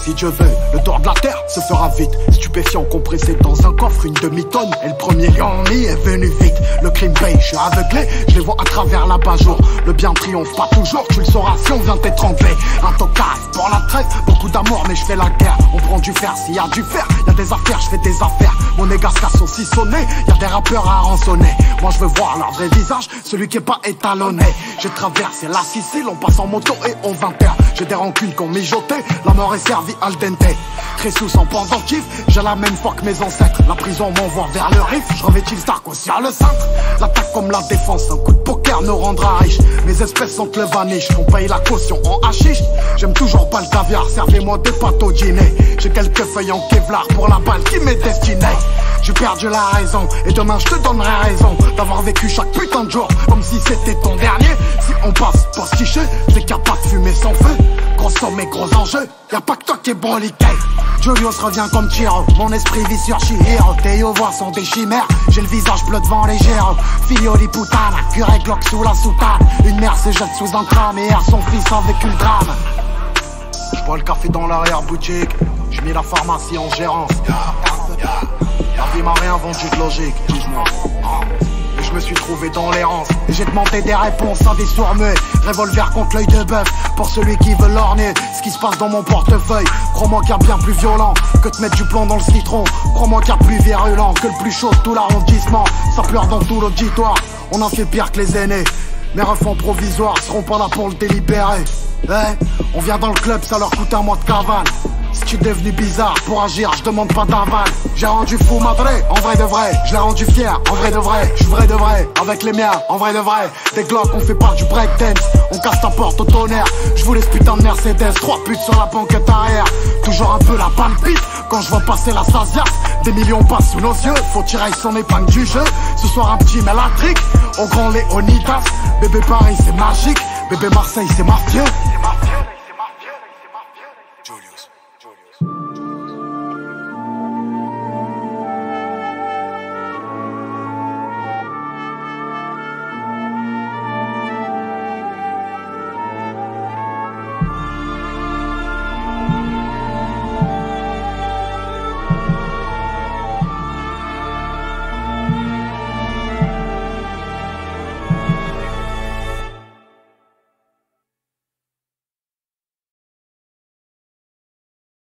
Si Dieu veut, le tour de la terre se fera vite. Stupéfiant compressé dans un coffre, une demi-tonne. Et le premier ennemi est venu vite. Le crime paye, je suis aveuglé, je les vois à travers l'abat-jour. Le bien triomphe pas toujours, tu le sauras si on vient t'étrangler. Un tocard pour la trêve, beaucoup d'amour mais je fais la guerre. On prend du fer, s'il y a du fer, y a des affaires, je fais des affaires. Mon égard se casse aussi sonné, y a des rappeurs à rançonner. Moi je veux voir leur vrai visage, celui qui est pas étalonné. J'ai traversé la Sicile, on passe en moto et on 20h. J'ai des rancunes qu'on mijotait, la mort est servie al dente. Très sous en pendentif, j'ai la même foi que mes ancêtres. La prison m'envoie vers le riff, je revêtis le Stark aussi à le cintre. L'attaque comme la défense, un coup de poker nous rendra riche. Mes espèces sont le vaniche, on paye la caution en hachiche. J'aime toujours pas le caviar, servez-moi des pâtes au dîner. J'ai quelques feuilles en Kevlar pour la balle qui m'est destinée. J'ai perdu la raison, et demain je te donnerai raison d'avoir vécu chaque putain de jour comme si c'était ton dernier. Si on passe pour se quicher, c'est capable de fumer sans feu. Gros somme et gros enjeux, y'a pas que toi qui est bon liquide. Julius revient comme Chiro, mon esprit vit sur Chihiro. Tes voix sont des chimères, j'ai le visage bleu devant les géros. Filio di puttana, curé Glock sous la soutane. Une mère se jette sous un tram et erre son fils a vécu le drame. J'bois le café dans l'arrière-boutique, j'mets la pharmacie en gérance. La vie m'a rien vendu de logique, dis-moi. Et je me suis trouvé dans l'errance. Et j'ai demandé des réponses à des sourds-muets. Revolver contre l'œil de bœuf, pour celui qui veut l'orner. Ce qui se passe dans mon portefeuille, crois-moi qu'il y a bien plus violent que de mettre du plomb dans le citron. Crois-moi qu'il y a plus virulent que le plus chaud de tout l'arrondissement. Ça pleure dans tout l'auditoire, on en fait pire que les aînés. Mes refs provisoires seront pas là pour le délibérer. Ouais, on vient dans le club, ça leur coûte un mois de cavale. Si tu es devenu bizarre pour agir, je demande pas d'aval. J'ai rendu fou madré, en vrai de vrai. Je l'ai rendu fier, en vrai de vrai. Je suis vrai de vrai, avec les miens, en vrai de vrai. Des glocks, on fait pas du breakdance. On casse ta porte au tonnerre. Je voulais ce putain de Mercedes, 3 putes sur la banquette arrière. Toujours un peu la palpite quand je vois passer la Sasias. Des millions passent sous nos yeux, faut tirer son épingle du jeu. Ce soir un petit mélatrique, au grand Léonidas. Bébé Paris c'est magique, bébé Marseille c'est mafieux.